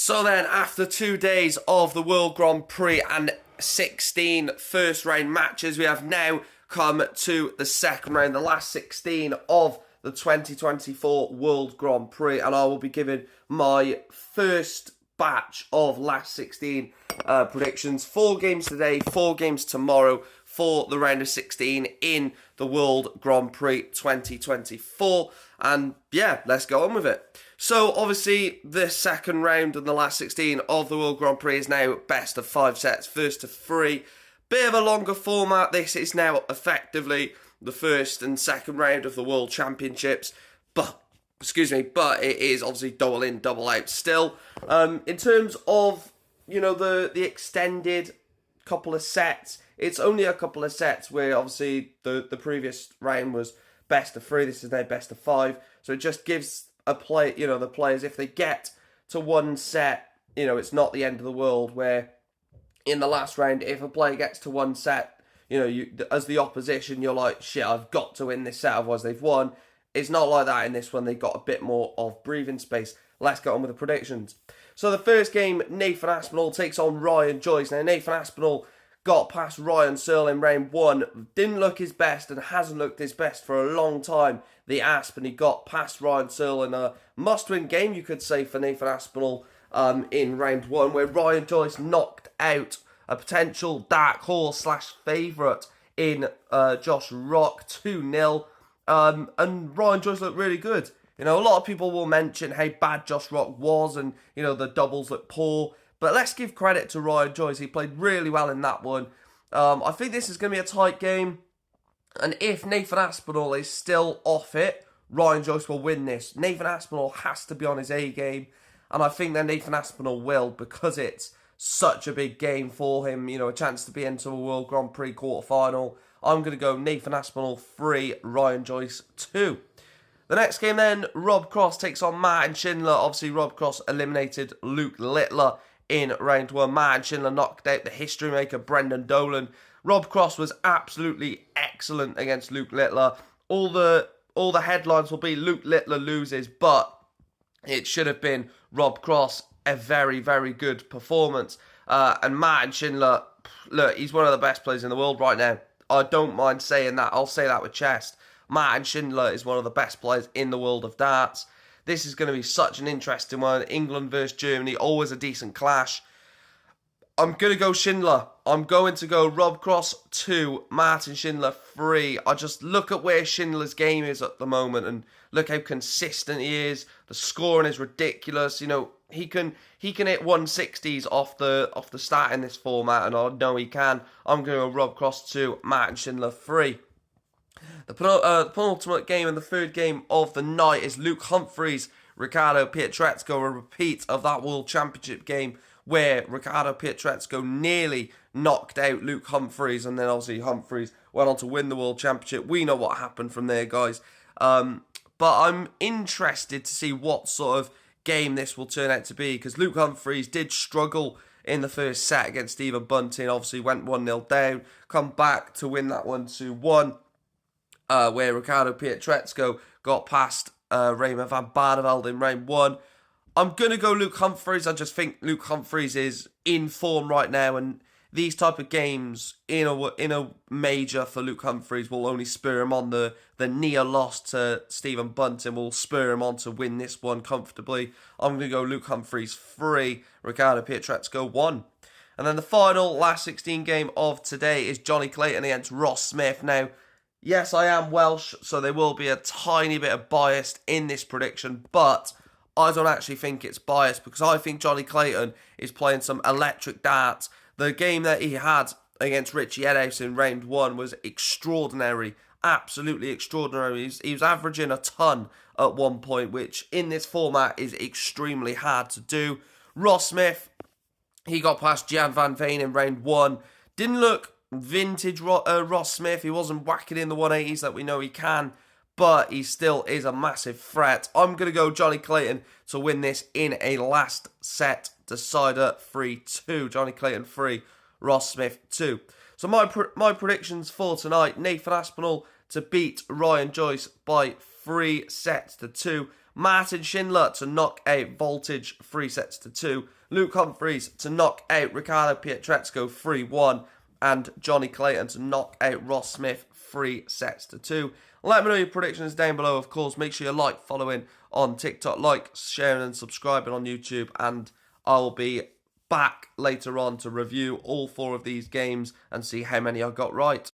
So then, after 2 days of the World Grand Prix and 16 first round matches, we have now come to the second round, the last 16 of the 2024 World Grand Prix, and I will be giving my first batch of last 16 predictions. 4 games today, 4 games tomorrow for the round of 16 in the World Grand Prix 2024. And yeah, let's go on with it. So obviously the second round and the last 16 of the World Grand Prix is now best of 5 sets, first to 3. Bit of a longer format. This is now effectively the first and second round of the World Championships. But it is obviously double in, double out still. In terms of, the extended couple of sets, it's only a couple of sets where obviously the previous round was best of 3. This is now best of 5. So it just gives the players, if they get to one set, it's not the end of the world, where in the last round, if a player gets to one set, you as the opposition, you're like, shit, I've got to win this set, otherwise they've won. It's not like that in this one. They got a bit more of breathing space. Let's get on with the predictions. So the first game, Nathan Aspal takes on Ryan Joyce. Now, Nathan Aspal got past Ryan Searle in round 1. Didn't look his best and hasn't looked his best for a long time, the Asp. And he got past Ryan Searle in a must-win game, you could say, for Nathan Aspal in round 1, where Ryan Joyce knocked out a potential dark horse / favourite in Josh Rock 2-0. And Ryan Joyce looked really good. A lot of people will mention how bad Josh Rock was and, the doubles looked poor. But let's give credit to Ryan Joyce. He played really well in that one. I think this is going to be a tight game. And if Nathan Aspinall is still off it, Ryan Joyce will win this. Nathan Aspinall has to be on his A game. And I think that Nathan Aspinall will, because it's such a big game for him. A chance to be into a World Grand Prix quarter-final. I'm going to go Nathan Aspinall 3, Ryan Joyce 2. The next game then, Rob Cross takes on Martin Schindler. Obviously, Rob Cross eliminated Luke Littler in round 1. Martin Schindler knocked out the history maker Brendan Dolan. Rob Cross was absolutely excellent against Luke Littler. All the headlines will be Luke Littler loses, but it should have been Rob Cross. A very, very good performance. And Martin Schindler, look, he's one of the best players in the world right now. I don't mind saying that. I'll say that with chest. Martin Schindler is one of the best players in the world of darts. This is going to be such an interesting one. England versus Germany, always a decent clash. I'm going to go Schindler. I'm going to go Rob Cross 2, Martin Schindler 3. I just look at where Schindler's game is at the moment and look how consistent he is. The scoring is ridiculous. He can hit 160s off the start in this format, and I know he can. I'm going to go Rob Cross 2, Martin Schindler 3. The penultimate game and the third game of the night is Luke Humphries, Ricardo Pietrezco, a repeat of that World Championship game where Ricardo Pietrezco nearly knocked out Luke Humphries, and then obviously Humphries went on to win the World Championship. We know what happened from there, guys. But I'm interested to see what sort of game this will turn out to be, because Luke Humphries did struggle in the first set against Stephen Bunting. Obviously went 1-0 down, come back to win that 1-2-1, where Ricardo Pietrezco got past Raymond van Barneveld in round 1. I'm going to go Luke Humphries. I just think Luke Humphries is in form right now, and these type of games in a major for Luke Humphries will only spur him on. The near loss to Stephen Bunting will spur him on to win this one comfortably. I'm going to go Luke Humphries 3, Ricardo Pietrezco 1. And then the final, last 16 game of today is Johnny Clayton against Ross Smith. Now, yes, I am Welsh, so there will be a tiny bit of bias in this prediction, but I don't actually think it's biased, because I think Johnny Clayton is playing some electric darts. The game that he had against Richie Edhouse in round 1 was extraordinary, absolutely extraordinary. He was averaging a ton at one point, which in this format is extremely hard to do. Ross Smith, he got past Jan van Veen in round 1. Didn't look vintage Ross Smith. He wasn't whacking in the 180s that we know he can, but he still is a massive threat. I'm going to go Johnny Clayton to win this in a last set decider 3-2. Johnny Clayton 3, Ross Smith 2. So my predictions for tonight: Nathan Aspinall to beat Ryan Joyce by 3 sets to 2. Martin Schindler to knock out Voltage 3-2. Luke Humphries to knock out Ricardo Pietrezco 3-1. And Johnny Clayton to knock out Ross Smith 3-2. Let me know your predictions down below, of course. Make sure you like, following on TikTok, sharing and subscribing on YouTube. And I'll be back later on to review all 4 of these games and see how many I got right.